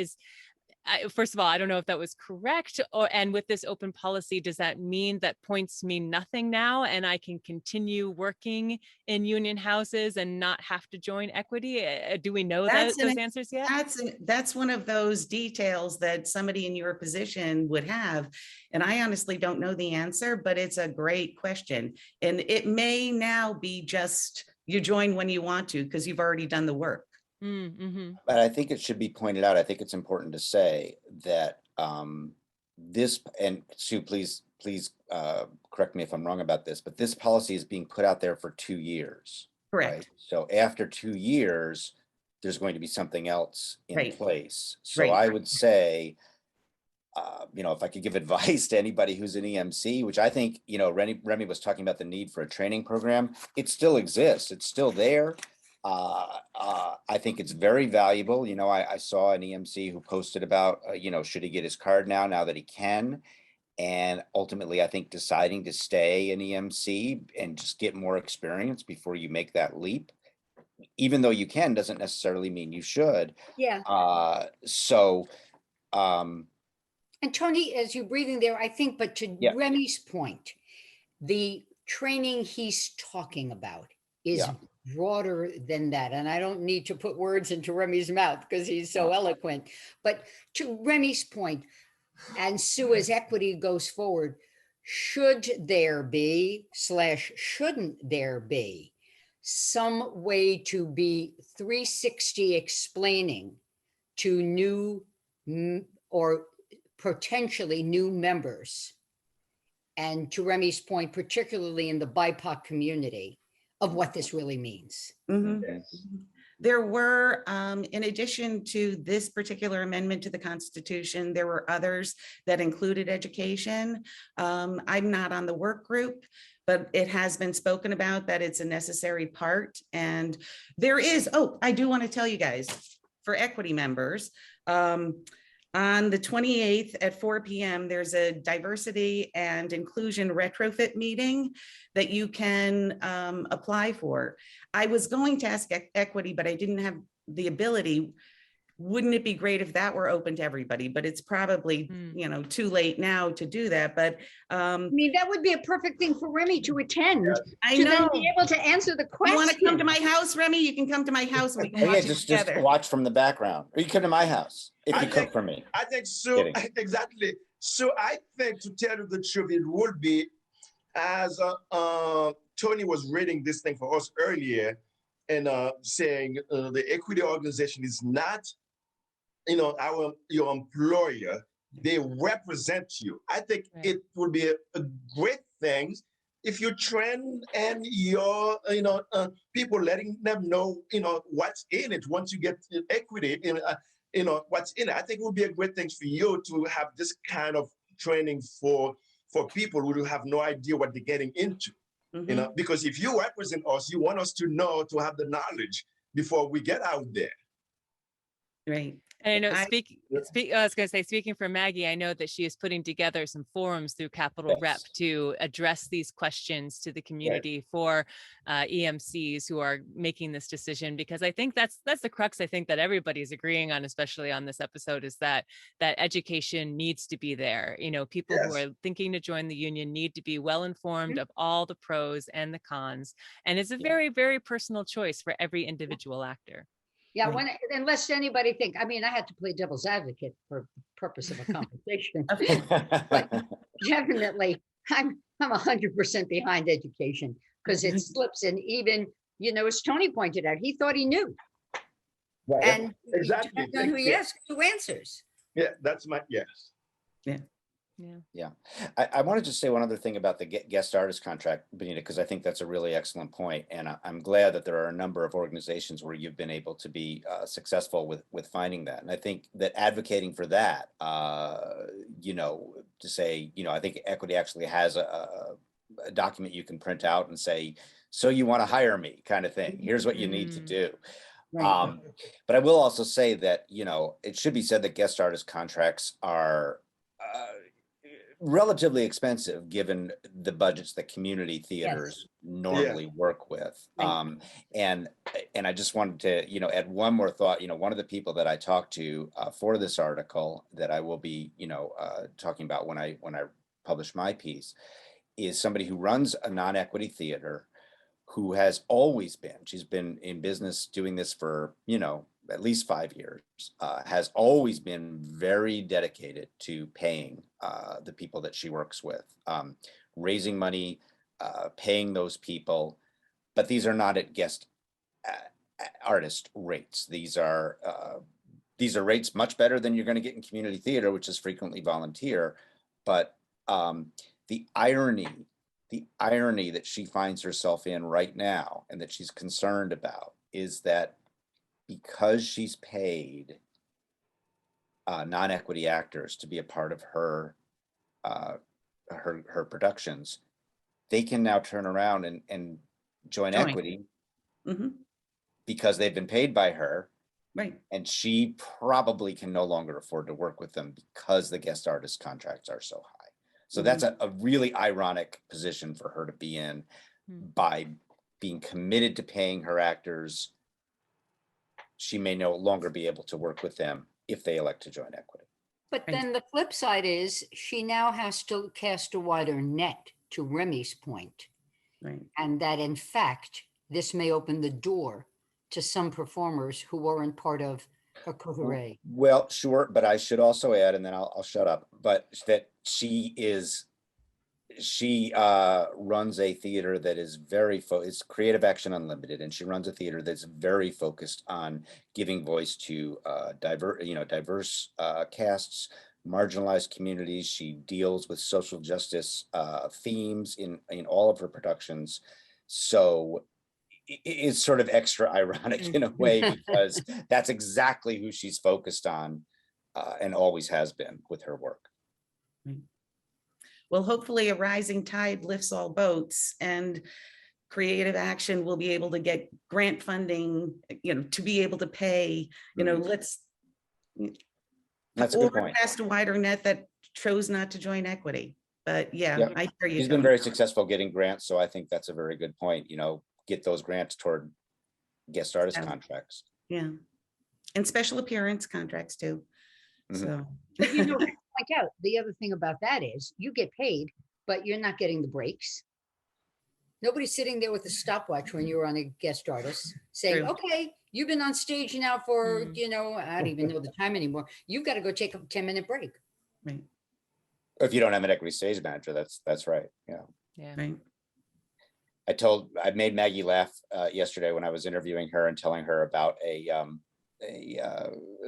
first of all, I don't know if that was correct, and with this open policy, does that mean that points mean nothing now and I can continue working in union houses and not have to join equity? Do we know those answers yet? That's one of those details that somebody in your position would have. And I honestly don't know the answer, but it's a great question. And it may now be just you join when you want to because you've already done the work. Mm-hmm. But I think it should be pointed out, I think it's important to say that this, and Sue, please correct me if I'm wrong about this, but this policy is being put out there for 2 years. Correct. Right? So after 2 years, there's going to be something else in place. So I would say, if I could give advice to anybody who's an EMC, which I think, Remy was talking about the need for a training program. It still exists. It's still there. I think it's very valuable. I saw an EMC who posted about, should he get his card now that he can? And ultimately, I think deciding to stay an EMC and just get more experience before you make that leap, even though you can, doesn't necessarily mean you should. Yeah. And Tony, as you're breathing there, I think, but to Remy's point, the training he's talking about is broader than that. And I don't need to put words into Remy's mouth because he's so eloquent. But to Remy's point, and Sue, as equity goes forward, should there be / shouldn't there be some way to be 360 explaining to new or potentially new members, and to Remy's point, particularly in the BIPOC community, of what this really means? There were, in addition to this particular amendment to the Constitution, there were others that included education. I'm not on the work group, but it has been spoken about that it's a necessary part. And there is, I do want to tell you guys, for equity members, on the 28th at 4 p.m., there's a diversity and inclusion retrofit meeting that you can apply for. I was going to ask equity, but I didn't have the ability. Wouldn't it be great if that were open to everybody? But it's probably, too late now to do that. But I mean, that would be a perfect thing for Remy to attend. I to know. then be able to answer the question. You want to come to my house, Remy? You can come to my house and we can watch it just together. watch from the background, or you come to my house if you cook for me. I think Sue, Kidding. exactly. So I think, to tell you the truth, it would be, as Tony was reading this thing for us earlier, and saying the equity organization is not, your employer. They represent you. I think it would be a great thing if you train and your, people, letting them know, what's in it once you get equity, what's in it. I think it would be a great thing for you to have this kind of training for people who have no idea what they're getting into. Because if you represent us, you want us to know, to have the knowledge before we get out there. Right. And I know, I was going to say, speaking for Maggie, I know that she is putting together some forums through Capital Rep to address these questions to the community for EMCs who are making this decision, because I think that's the crux, I think, that everybody's agreeing on, especially on this episode, is that education needs to be there. People who are thinking to join the union need to be well informed of all the pros and the cons. And it's a very, very personal choice for every individual actor. Yeah, unless anybody think, I had to play devil's advocate for the purpose of a conversation. But definitely, I'm 100% behind education, because it slips. And even, as Tony pointed out, he thought he knew. Right. And exactly. depends on who he asks, who answers. Yeah, that's my yes. Yeah. I wanted to say one other thing about the guest artist contract, Benita, because I think that's a really excellent point. And I'm glad that there are a number of organizations where you've been able to be successful with finding that. And I think that advocating for that, to say, I think Equity actually has a document you can print out and say, so you want to hire me, kind of thing. Here's what you need to do. Right. But I will also say that, it should be said that guest artist contracts are relatively expensive given the budgets that community theaters normally work with. And I just wanted to, add one more thought. One of the people that I talked to for this article that I will be, talking about when I publish my piece, is somebody who runs a non-equity theater, who has always been, she's been in business doing this for, at least 5 years, has always been very dedicated to paying the people that she works with, raising money, paying those people. But these are not at guest artist rates. These are rates much better than you're going to get in community theater, which is frequently volunteer. But the irony that she finds herself in right now, and that she's concerned about, is that because she's paid non-equity actors to be a part of her productions, they can now turn around and join equity because they've been paid by her. Right. And she probably can no longer afford to work with them because the guest artist contracts are so high. So that's a really ironic position for her to be in, by being committed to paying her actors. She may no longer be able to work with them if they elect to join equity. But then the flip side is she now has to cast a wider net, to Remy's point. Right. And that, in fact, this may open the door to some performers who weren't part of a coterie. Well, sure, but I should also add, and then I'll shut up, but that she runs a theater that is very it's Creative Action Unlimited, and she runs a theater that's very focused on giving voice to diverse casts, marginalized communities. She deals with social justice themes in all of her productions. So it's sort of extra ironic in a way, because that's exactly who she's focused on and always has been with her work. Well, hopefully a rising tide lifts all boats, and Creative Action will be able to get grant funding, to be able to pay, that's a good point. Cast a wider net that chose not to join equity. But yeah. I hear you. He's been very successful getting grants, so I think that's a very good point. Get those grants toward guest artist contracts. Yeah, and special appearance contracts too. So, but point out the other thing about that is you get paid, but you're not getting the breaks. Nobody's sitting there with a stopwatch when you're on a guest artist saying, okay, you've been on stage now for, I don't even know the time anymore. You've got to go take a 10-minute break. Right. If you don't have an equity stage manager, that's right. Yeah. Right. I made Maggie laugh yesterday when I was interviewing her and telling her about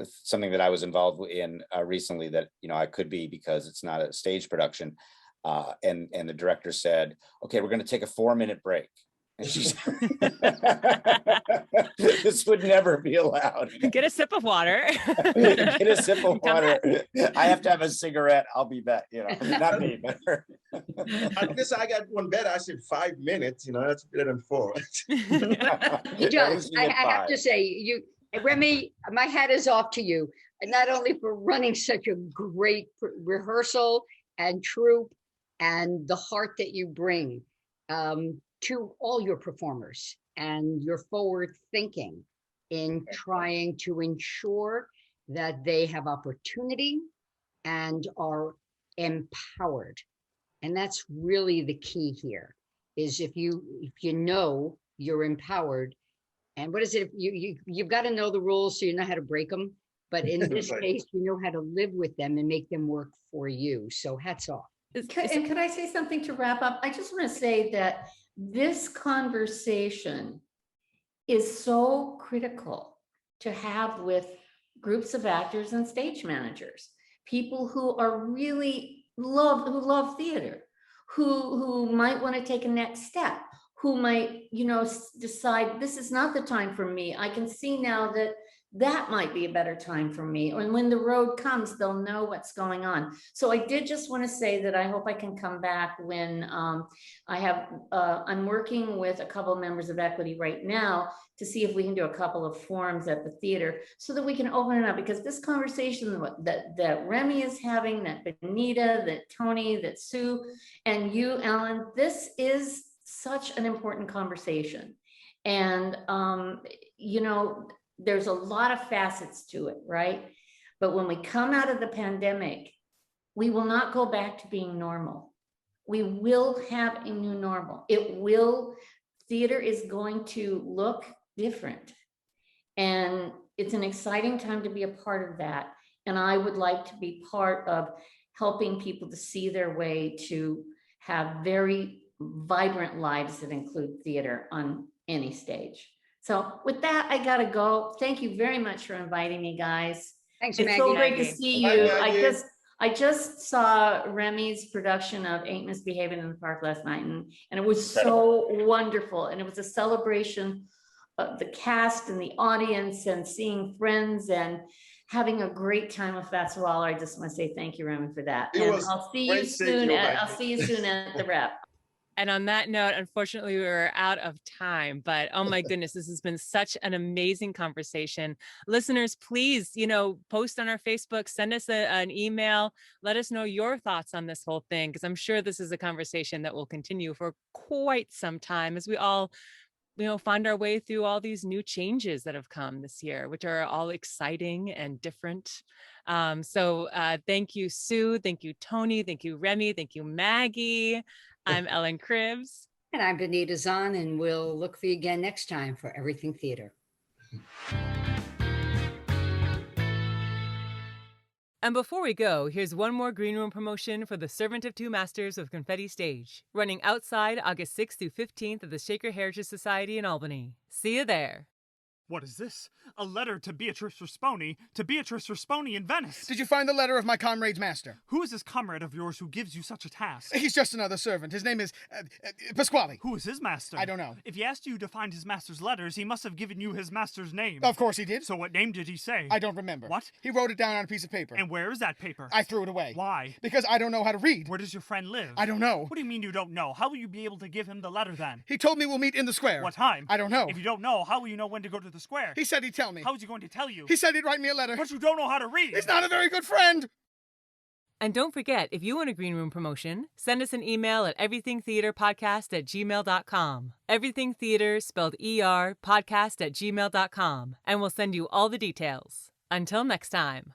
something that I was involved in recently that I could be, because it's not a stage production, and the director said, "Okay, we're going to take a 4-minute break." And she said, "This would never be allowed. Get a sip of water. Get a sip of water. I have to have a cigarette. I'll be back." Not me, but her. At least I got one better. I said 5 minutes. That's better than 4. He does. I have to say, Remy, my hat is off to you, and not only for running such a great rehearsal and troupe, and the heart that you bring to all your performers, and your forward thinking in trying to ensure that they have opportunity and are empowered. And that's really the key here, is if you know you're empowered. And what is it? You've got to know the rules so you know how to break them. But in this case, you know how to live with them and make them work for you. So hats off. And could I say something to wrap up? I just want to say that this conversation is so critical to have with groups of actors and stage managers, people who are really love theater, who might want to take a next step, who might, decide this is not the time for me. I can see now that might be a better time for me. And when the road comes, they'll know what's going on. So I did just want to say that I hope I can come back when I'm working with a couple of members of Equity right now to see if we can do a couple of forums at the theater so that we can open it up, because this conversation that Remy is having, that Benita, that Tony, that Sue, and you, Ellen, this is such an important conversation. And, there's a lot of facets to it, right? But when we come out of the pandemic, we will not go back to being normal. We will have a new normal. Theater is going to look different. And it's an exciting time to be a part of that. And I would like to be part of helping people to see their way to have very vibrant lives that include theater on any stage. So with that, I gotta go. Thank you very much for inviting me, guys. Thanks, it's Maggie. so great to see you. Maggie. I just saw Remy's production of Ain't Misbehaving in the Park last night, and it was so wonderful. And it was a celebration of the cast and the audience and seeing friends and having a great time with Fatsuala. I just want to say thank you, Remy, for that. And I'll see you soon. I'll see you soon at the Rep. And on that note, unfortunately, we're out of time, but oh my goodness, this has been such an amazing conversation. Listeners, please, post on our Facebook, send us an email, let us know your thoughts on this whole thing, because I'm sure this is a conversation that will continue for quite some time as we all, find our way through all these new changes that have come this year, which are all exciting and different. So thank you, Sue. Thank you, Tony. Thank you, Remy. Thank you, Maggie. I'm Ellen Cribbs. And I'm Benita Zahn, and we'll look for you again next time for Everything Theater. And before we go, here's one more green room promotion for the Servant of Two Masters of Confetti Stage, running outside August 6th through 15th at the Shaker Heritage Society in Albany. See you there. What is this? A letter to Beatrice Rasponi in Venice. Did you find the letter of my comrade's master? Who is this comrade of yours who gives you such a task? He's just another servant. His name is Pasquale. Who is his master? I don't know. If he asked you to find his master's letters, he must have given you his master's name. Of course he did. So what name did he say? I don't remember. What? He wrote it down on a piece of paper. And where is that paper? I threw it away. Why? Because I don't know how to read. Where does your friend live? I don't know. What do you mean you don't know? How will you be able to give him the letter then? He told me we'll meet in the square. What time? I don't know. If you don't know, how will you know when to go to the square? He said he'd tell me. How is he going to tell you? He said he'd write me a letter. But you don't know how to read. He's not a very good friend. And don't forget, if you want a green room promotion, send us an email at everythingtheaterpodcast@gmail.com. Everything Theater, spelled ER, podcast@gmail.com. And we'll send you all the details. Until next time.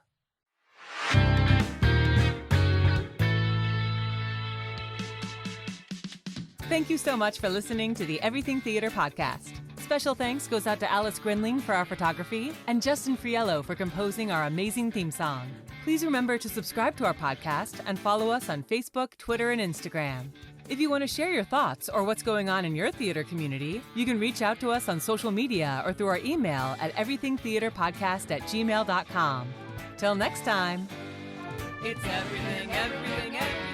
Thank you so much for listening to the Everything Theater podcast. Special thanks goes out to Alice Grinling for our photography and Justin Friello for composing our amazing theme song. Please remember to subscribe to our podcast and follow us on Facebook, Twitter, and Instagram. If you want to share your thoughts or what's going on in your theater community, you can reach out to us on social media or through our email at everythingtheaterpodcast@gmail.com. Till next time. It's everything, everything, everything.